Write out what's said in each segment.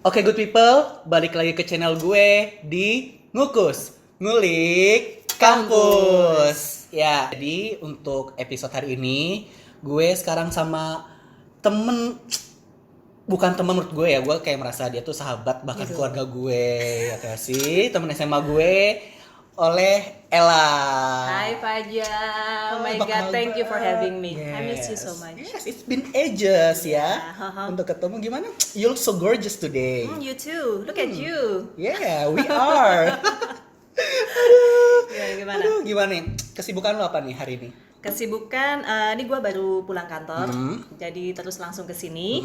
Oke good people, balik lagi ke channel gue di Ngukus, Ngulik Kampus. Ya, jadi untuk episode hari ini gue sekarang sama temen, bukan temen menurut gue ya, gue kayak merasa dia tuh sahabat bahkan Gitu. keluarga gue, ya kayak sih temen SMA gue oleh Ella. Hai Faja, oh my Apa god, thank you for kabar? having me. I miss you so much. Yes, it's been ages Yeah, ya. haha. Untuk ketemu gimana? You look so gorgeous today. You too. Look at you. Yeah, we are. Gimana? Aduh, gimana nih? Kesibukan lo apa nih hari ini? Kesibukan, ini gue baru pulang kantor, jadi terus langsung ke sini.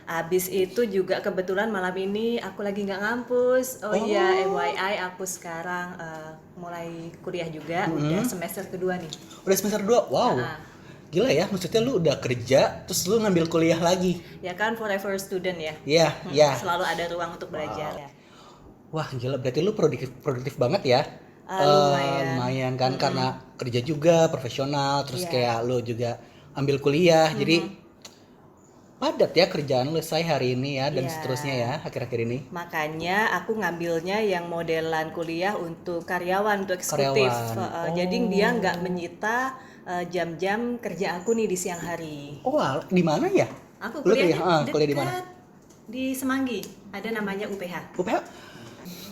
Abis itu juga kebetulan malam ini aku lagi nggak ngampus. Oh iya, FYI aku sekarang mulai kuliah juga, udah semester kedua nih. Udah semester 2? Wow. Gila ya, maksudnya lu udah kerja, terus lu ngambil kuliah lagi. Ya kan, forever student ya. Iya, iya. Selalu ada ruang untuk belajar. Ya. Wah, gila, berarti lu produktif banget ya. Lumayan. Kan, karena kerja juga, profesional, terus Iya. kayak lu juga ambil kuliah, jadi padat ya kerjaan lu selesai hari ini ya, dan Iya. seterusnya ya, akhir-akhir ini. Makanya aku ngambilnya yang modelan kuliah untuk karyawan, untuk eksekutif. Karyawan. Jadi dia nggak menyita jam-jam kerja aku nih di siang hari. Oh, di mana ya? Aku Lu kuliahnya kuliah di mana? dekat di Semanggi. Ada namanya UPH. UPH?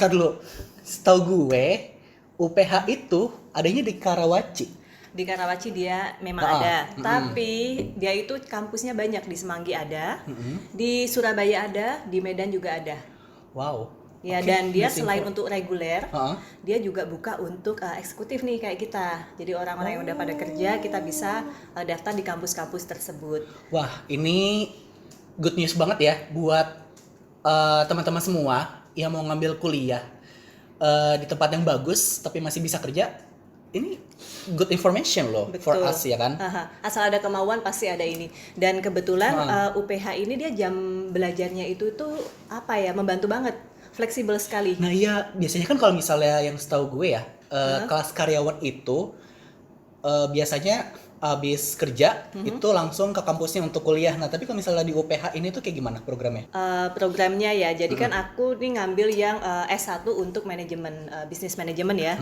Ntar dulu, setahu gue UPH itu adanya di Karawaci. Di Karawaci dia memang ada, tapi dia itu kampusnya banyak. Di Semanggi ada, di Surabaya ada, di Medan juga ada. Wow. Ya, Oke, dan dia nice selain info. untuk reguler, Heeh. dia juga buka untuk eksekutif nih kayak kita. Jadi orang-orang yang udah pada kerja, kita bisa daftar di kampus-kampus tersebut. Wah, ini good news banget ya buat teman-teman semua yang mau ngambil kuliah di tempat yang bagus tapi masih bisa kerja. Ini good information loh for Betul. us ya kan? Aha. Asal ada kemauan pasti ada ini. Dan kebetulan UPH ini dia jam belajarnya itu tuh apa ya, membantu banget, fleksibel sekali. Nah iya, biasanya kan kalau misalnya yang setahu gue ya, kelas karyawan itu biasanya habis kerja itu langsung ke kampusnya untuk kuliah. Nah tapi kalau misalnya di UPH ini tuh kayak gimana programnya? Programnya ya, jadi kan aku nih ngambil yang S1 untuk manajemen, bisnis manajemen ya.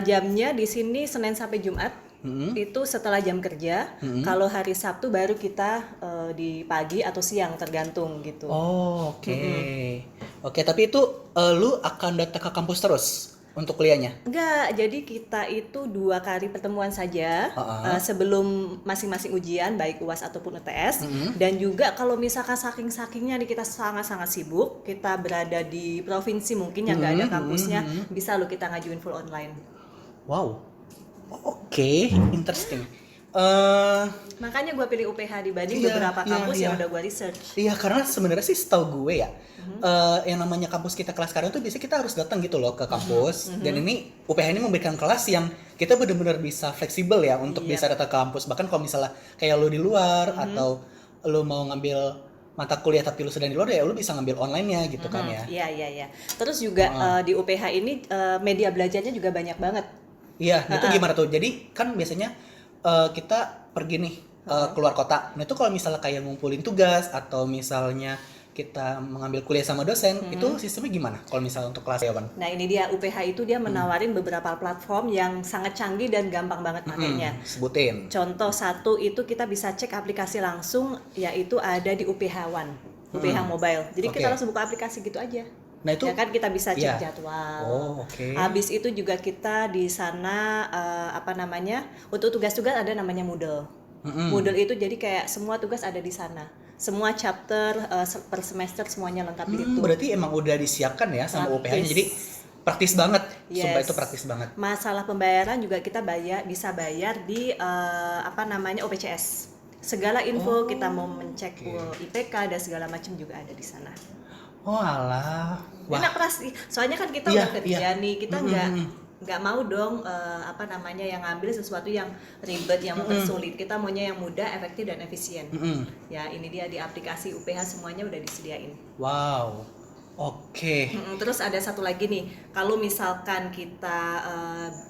Jamnya di sini Senin sampai Jumat, itu setelah jam kerja. Kalau hari Sabtu baru kita di pagi atau siang, tergantung gitu. Oh oke. Oke, tapi itu lu akan datang ke kampus terus untuk kuliahnya? Enggak, jadi kita itu 2 kali pertemuan saja sebelum masing-masing ujian, baik UAS ataupun UTS. Dan juga kalau misalkan saking-sakingnya nih kita sangat-sangat sibuk, kita berada di provinsi mungkin yang nggak ada kampusnya, bisa lo kita ngajuin full online. Wow. Oke, interesting. Makanya gue pilih UPH dibanding Iya, beberapa iya, kampus yang iya. udah gue research. Iya, karena sebenarnya sih setahu gue ya, yang namanya kampus kita kelas karyawan tuh biasanya kita harus datang gitu loh ke kampus. Dan ini UPH ini memberikan kelas yang kita benar-benar bisa fleksibel ya untuk bisa datang ke kampus. Bahkan kalau misalnya kayak lu di luar atau lu mau ngambil mata kuliah tapi lu sedang di luar ya lu bisa ngambil online-nya gitu kan ya. Iya. Terus juga di UPH ini media belajarnya juga banyak banget. Iya, itu gimana tuh? Jadi kan biasanya kita pergi nih keluar kota. Nah itu kalau misalnya kayak ngumpulin tugas atau misalnya kita mengambil kuliah sama dosen, itu sistemnya gimana kalau misalnya untuk kelas karyawan? Nah ini dia, UPH itu dia menawarin beberapa platform yang sangat canggih dan gampang banget makainya. Sebutin. Contoh satu itu kita bisa cek aplikasi langsung, yaitu ada di UPH One, UPH Mobile. Jadi kita langsung buka aplikasi gitu aja. Nah itu Ya kan kita bisa cek iya. jadwal. Oh, oke. Habis itu juga kita di sana untuk tugas-tugas ada namanya Moodle. Moodle itu jadi kayak semua tugas ada di sana. Semua chapter per semester semuanya lengkap di situ. Berarti emang udah disiapkan ya sama Praktis. UPH-nya. Jadi praktis banget. Sumpah Yes. itu praktis banget. Masalah pembayaran juga kita bisa bayar di OPCS. Segala info kita mau mencek IPK dan segala macam juga ada di sana. Oh alah. Wah. Enak pasti. Soalnya kan kita Iya, udah kerja iya. nih, kita nggak mau dong yang ngambil sesuatu yang ribet, yang mempersulit. Kita maunya yang mudah, efektif dan efisien. Ya ini dia, di aplikasi UPH semuanya udah disediain. Wow. Oke. Terus ada satu lagi nih, kalau misalkan kita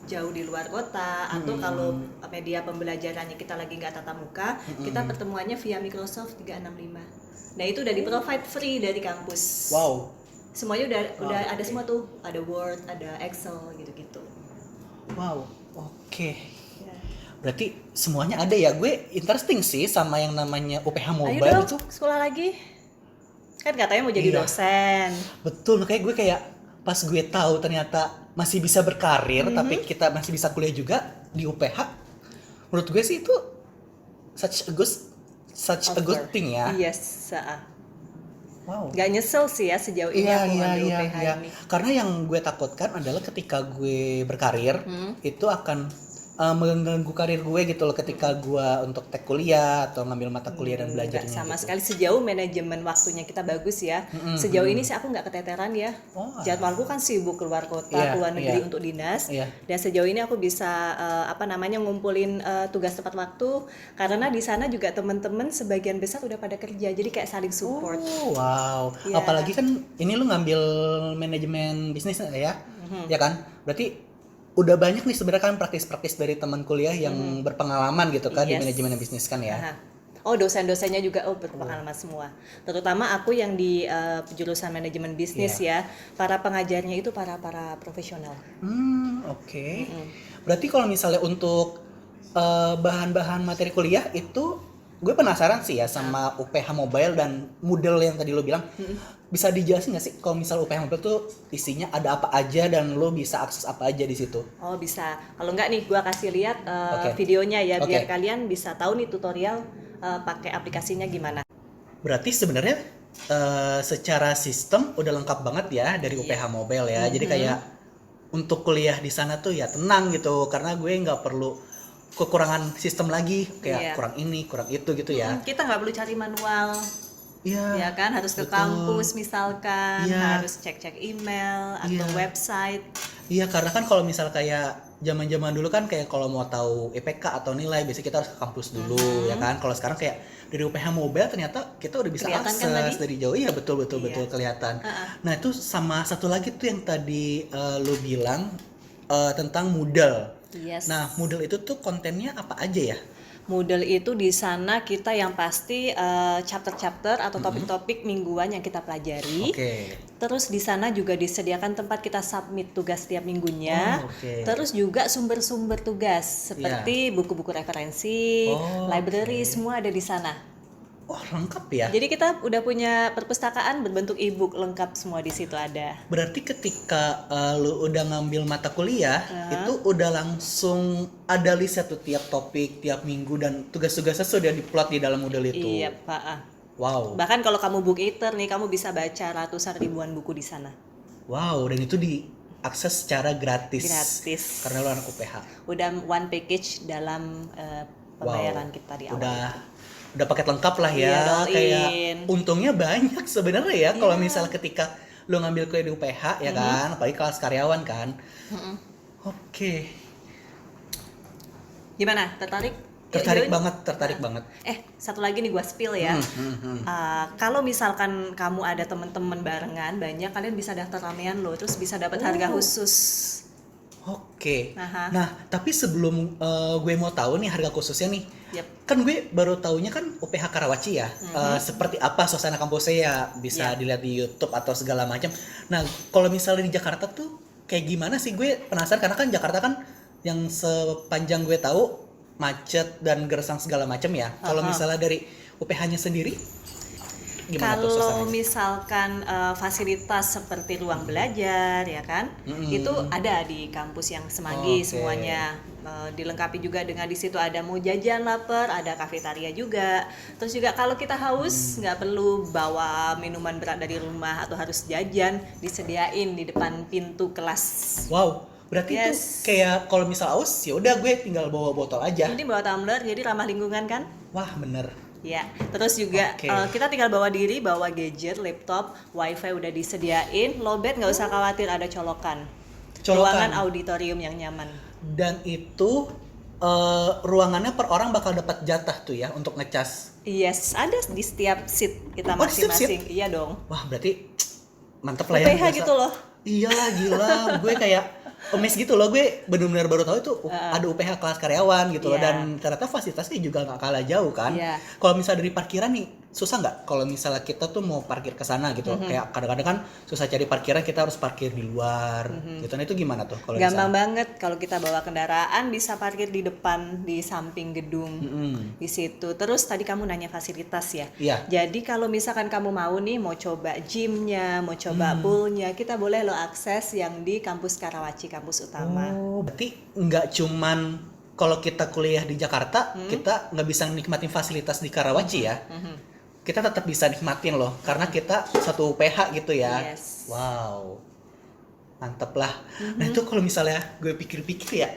jauh di luar kota atau kalau media pembelajarannya kita lagi nggak tatap muka, kita pertemuannya via Microsoft 365. Nah itu udah di provide free dari kampus. Wow. Semuanya udah ada semua tuh, ada Word, ada Excel gitu-gitu. Wow. Oke. Ya. Berarti semuanya ada ya. Gue interesting sih sama yang namanya UPH Ayo Mobile dong, itu. sekolah lagi. Kan katanya mau jadi dosen. Betul, makanya gue kayak pas gue tahu ternyata masih bisa berkarir tapi kita masih bisa kuliah juga di UPH. Menurut gue sih itu such a good thing ya. Yes, Wow. Gak nyesel sih ya sejauh ini aku ngambil UPH ini. Karena yang gue takutkan adalah ketika gue berkarir itu akan mengganggu karir gue gitu loh ketika gue untuk tek kuliah atau ngambil mata kuliah dan belajarnya Sama gitu. sekali, sejauh manajemen waktunya kita bagus ya. Sejauh ini sih aku nggak keteteran ya. Jadwalku kan sibuk keluar kota, keluar negeri untuk dinas. Dan sejauh ini aku bisa ngumpulin tugas tepat waktu karena di sana juga teman-teman sebagian besar udah pada kerja. Jadi kayak saling support. Oh, wow. Ya. Apalagi kan ini lu ngambil manajemen bisnis ya. Ya kan? Berarti udah banyak nih sebenarnya kan praktis-praktis dari teman kuliah yang berpengalaman gitu kan di manajemen bisnis kan ya. Oh, dosen-dosennya juga berpengalaman semua. Terutama aku yang di jurusan manajemen bisnis ya. Para pengajarnya itu para profesional. Oke. Berarti kalau misalnya untuk bahan-bahan materi kuliah itu gue penasaran sih ya sama UPH Mobile dan Moodle yang tadi lo bilang. Bisa dijelasin nggak sih kalau misal UPH Mobile tuh isinya ada apa aja dan lo bisa akses apa aja di situ? Oh bisa. Kalau nggak nih, gue kasih lihat videonya ya biar kalian bisa tahu nih tutorial pakai aplikasinya gimana. Berarti sebenarnya secara sistem udah lengkap banget ya dari UPH Mobile ya. Jadi kayak untuk kuliah di sana tuh ya tenang gitu karena gue nggak perlu kekurangan sistem lagi kayak kurang ini kurang itu gitu ya. Kita nggak perlu cari manual. Ya kan, harus ke kampus misalkan, harus cek-cek email atau website. Iya, karena kan kalau misal kayak zaman-zaman dulu kan kayak kalau mau tahu IPK atau nilai biasanya kita harus ke kampus dulu ya kan. Kalau sekarang kayak dari UPH Mobile ternyata kita udah bisa kelihatan akses kan dari jauh. Iya, betul kelihatan. Nah, itu sama satu lagi tuh yang tadi lo bilang tentang Moodle. Yes. Nah, Moodle itu tuh kontennya apa aja ya? Moodle itu di sana kita yang pasti chapter-chapter atau topik-topik mingguan yang kita pelajari. Terus di sana juga disediakan tempat kita submit tugas setiap minggunya. Terus juga sumber-sumber tugas seperti buku-buku referensi, library semua ada di sana. Oh, lengkap ya. Jadi kita udah punya perpustakaan berbentuk e-book lengkap semua di situ ada. Berarti ketika lu udah ngambil mata kuliah, itu udah langsung ada list tuh tiap topik, tiap minggu dan tugas-tugasnya sudah diplot di dalam Moodle itu. Iya, Pak. Wow. Bahkan kalau kamu book eater nih, kamu bisa baca ratusan ribuan buku di sana. Wow, dan itu diakses secara gratis. Karena lu anak UPH. Udah one package dalam pembayaran kita di awal. Udah paket lengkap lah ya, kayak untungnya banyak sebenarnya ya kalau misal ketika lu ngambil kuliah di UPH ya kan, apalagi kelas karyawan kan. Oke. Gimana? Tertarik? Tertarik banget. Satu lagi nih gua spill ya. Kalau misalkan kamu ada teman-teman barengan banyak, kalian bisa daftar ramean loh, terus bisa dapat harga khusus. Oke. Nah, tapi sebelum gue mau tahu nih harga khususnya nih, kan gue baru taunya kan UPH Karawaci ya, seperti apa suasana kampusnya ya bisa dilihat di YouTube atau segala macam. Nah, kalau misalnya di Jakarta tuh kayak gimana sih? Gue penasaran karena kan Jakarta kan yang sepanjang gue tahu macet dan gersang segala macam ya. Kalau misalnya dari UPH-nya sendiri kalau misalkan fasilitas seperti ruang belajar ya kan, itu ada di kampus yang Semanggi semuanya. Dilengkapi juga dengan di situ ada mau jajan lapar, ada kafetaria juga. Terus juga kalau kita haus nggak perlu bawa minuman berat dari rumah atau harus jajan, disediain di depan pintu kelas. Wow, berarti itu kayak kalau misal haus ya udah gue tinggal bawa botol aja. Ini bawa tumbler jadi ramah lingkungan kan? Wah, bener. Ya, terus juga kita tinggal bawa diri, bawa gadget, laptop, wifi udah disediain, lowbat nggak usah khawatir ada colokan. Ruangan auditorium yang nyaman. Dan itu ruangannya per orang bakal dapat jatah tuh ya untuk ngecas. Yes, ada di setiap seat kita masing-masing. Iya dong. Wah, berarti mantep lah ya. UPH gitu loh. Iya gila, gue kayak amazed gitu loh, gue benar-benar baru tahu itu ada UPH kelas karyawan gitu loh, dan ternyata fasilitasnya juga nggak kalah jauh kan. Kalau misalnya dari parkiran nih, susah nggak kalau misalnya kita tuh mau parkir ke sana gitu, kayak kadang-kadang kan susah cari parkiran, kita harus parkir di luar gitu. Nah itu gimana tuh kalau gampang banget kalau kita bawa kendaraan bisa parkir di depan, di samping gedung di situ. Terus tadi kamu nanya fasilitas ya. Jadi kalau misalkan kamu mau coba gymnya, mau coba poolnya, kita boleh lo akses yang di kampus Karawaci, kampus utama. Oh, berarti nggak cuman kalau kita kuliah di Jakarta, kita nggak bisa nikmatin fasilitas di Karawaci ya. Kita tetap bisa nikmatin loh, karena kita satu UPH gitu ya. Wow, mantep lah. Nah itu kalau misalnya gue pikir-pikir ya,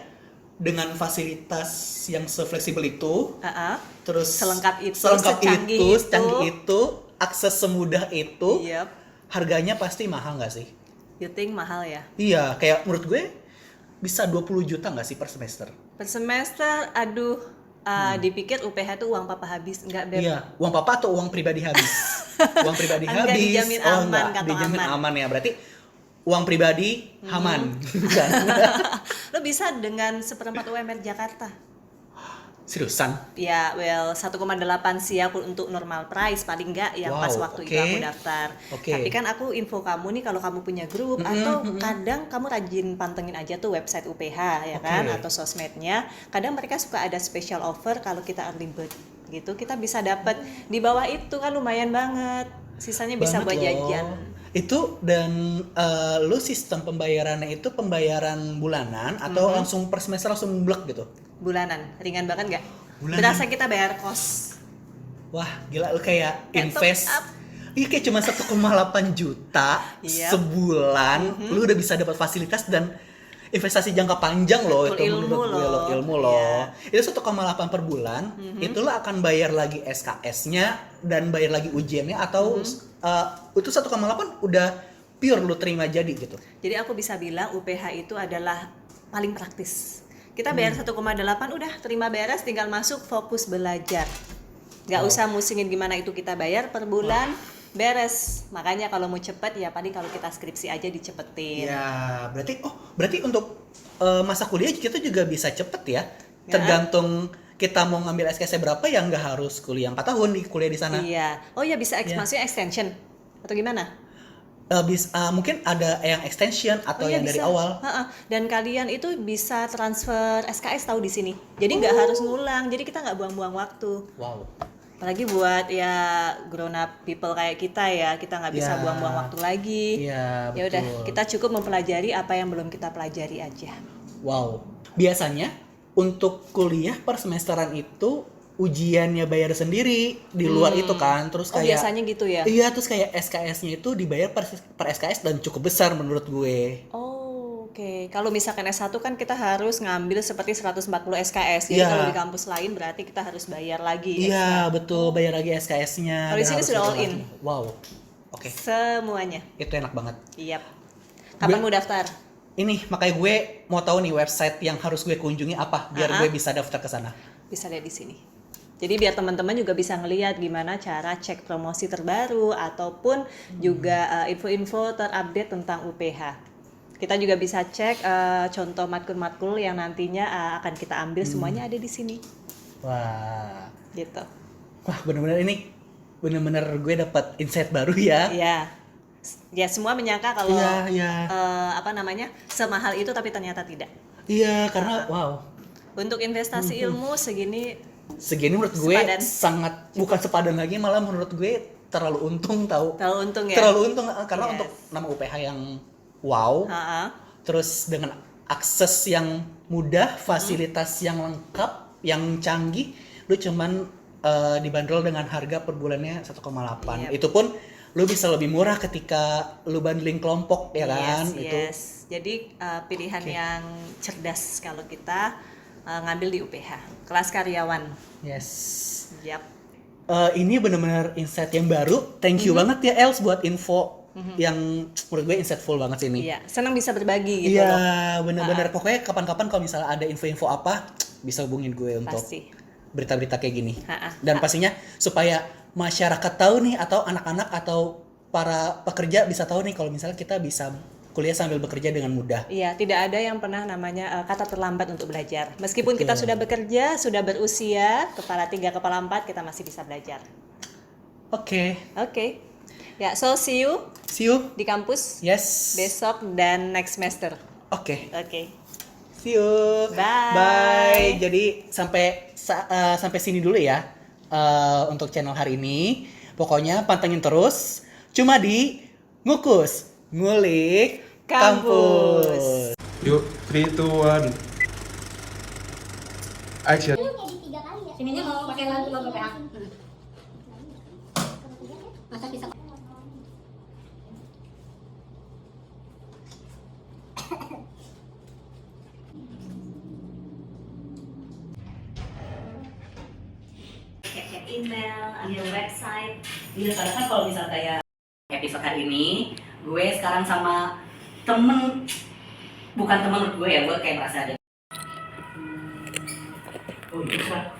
dengan fasilitas yang se-fleksibel itu, terus selengkap itu, secanggih itu, akses semudah itu, harganya pasti mahal nggak sih? You think mahal ya? Iya, kayak menurut gue bisa 20 juta nggak sih per semester? Per semester, aduh, dipikir UPH tuh uang papa habis, enggak Beb? Iya, uang papa atau uang pribadi habis? Uang pribadi enggak, habis. Dijamin aman, enggak, dijamin aman ya. Berarti uang pribadi aman. Lo bisa dengan 1/4 UMR Jakarta. Seriusan? Ya, 1,8 sih ya untuk normal price paling enggak yang pas waktu itu aku daftar. Tapi kan aku info kamu nih kalau kamu punya grup atau kadang kamu rajin pantengin aja tuh website UPH ya kan atau sosmednya. Kadang mereka suka ada special offer kalau kita early bird gitu. Kita bisa dapat di bawah itu kan lumayan banget. Sisanya bisa buat jajan. Itu dan lu sistem pembayarannya itu pembayaran bulanan atau langsung per semester langsung blek gitu? Bulanan, ringan banget nggak? Berasa kita bayar kos. Wah gila, lu kayak invest. Iya kayak cuma 1,8 juta sebulan, lu udah bisa dapat fasilitas dan investasi jangka panjang loh. Itu ilmu loh. Itu 1,8 per bulan, itu lo akan bayar lagi SKS-nya dan bayar lagi ujiannya atau itu 1,8 udah pure lo terima jadi gitu. Jadi aku bisa bilang UPH itu adalah paling praktis. Kita bayar 1,8 udah terima beres, tinggal masuk fokus belajar. Nggak usah musingin gimana itu kita bayar per bulan. Beres. Makanya kalau mau cepet ya paling kalau kita skripsi aja dicepetin. Ya, berarti untuk masa kuliah kita juga bisa cepet ya. Tergantung kita mau ngambil SKS berapa ya, nggak harus kuliah 4 tahun di kuliah di sana. Iya. Oh ya bisa maksudnya extension atau gimana? Mungkin ada yang extension atau yang bisa. Dari awal. Dan kalian itu bisa transfer SKS tahu di sini. Jadi nggak harus ngulang. Jadi kita nggak buang-buang waktu. Wow. Apalagi buat ya grown up people kayak kita ya, kita nggak bisa buang-buang waktu lagi. Iya, betul. Ya udah, kita cukup mempelajari apa yang belum kita pelajari aja. Wow. Biasanya untuk kuliah per semesteran itu ujiannya bayar sendiri di luar itu kan, terus kayak biasanya gitu ya. Iya, terus kayak SKS-nya itu dibayar per SKS dan cukup besar menurut gue. Oke. Kalau misalkan S1 kan kita harus ngambil seperti 140 SKS. Jadi kalau di kampus lain berarti kita harus bayar lagi. Iya, betul, bayar lagi SKS-nya. Kalau di sini sudah all in. Wow. Oke. Semuanya. Itu enak banget. Iya. Kapan mau daftar? Ini makanya gue mau tahu nih website yang harus gue kunjungi apa biar gue bisa daftar ke sana. Bisa lihat di sini. Jadi biar teman-teman juga bisa ngelihat gimana cara cek promosi terbaru ataupun juga info-info terupdate tentang UPH. Kita juga bisa cek contoh matkul-matkul yang nantinya akan kita ambil, semuanya ada di sini. Wah, gitu. Wah, benar-benar gue dapat insight baru ya. Iya. Ya semua menyangka kalau semahal itu tapi ternyata tidak. Iya, karena wow. Untuk investasi ilmu segini menurut gue sangat bukan sepadan lagi, malah menurut gue terlalu untung tahu. Terlalu untung ya. Terlalu untung karena untuk nama UPH yang wow. Terus dengan akses yang mudah, fasilitas yang lengkap, yang canggih, lu cuman dibanderol dengan harga per bulannya 1,8. Itu pun lu bisa lebih murah ketika lu bundling kelompok ya kan. Yes. Jadi pilihan yang cerdas kalau kita ngambil di UPH, kelas karyawan. Yes. Yap. Ini benar-benar insight yang baru. Thank you banget ya Els buat info yang menurut gue insightful banget ini. Iya, senang bisa berbagi gitu loh. Iya, benar-benar. Pokoknya kapan-kapan kalau misalnya ada info-info apa, bisa hubungin gue untuk berita-berita kayak gini. Dan pastinya supaya masyarakat tahu nih, atau anak-anak atau para pekerja bisa tahu nih kalau misalnya kita bisa kuliah sambil bekerja dengan mudah. Iya, tidak ada yang pernah namanya kata terlambat untuk belajar. Meskipun kita sudah bekerja, sudah berusia, kepala 3, kepala 4, kita masih bisa belajar. Oke. Oke. Ya, so see you See you. di kampus Yes. besok dan next semester. Oke. Oke. See you. Bye. Bye. Jadi sampai sini dulu ya untuk channel hari ini. Pokoknya pantengin terus. Cuma di Ngukus Ngulik Kampus. Yuk, 3, 2, 1. Action. Ininya mau pakai logo PH. Masa bisa cek email, ambil website. Iya, karena kan kalau misal kayak episode kali ini, gue sekarang sama bukan temen gue ya, gue kayak merasa ada. Oh iya,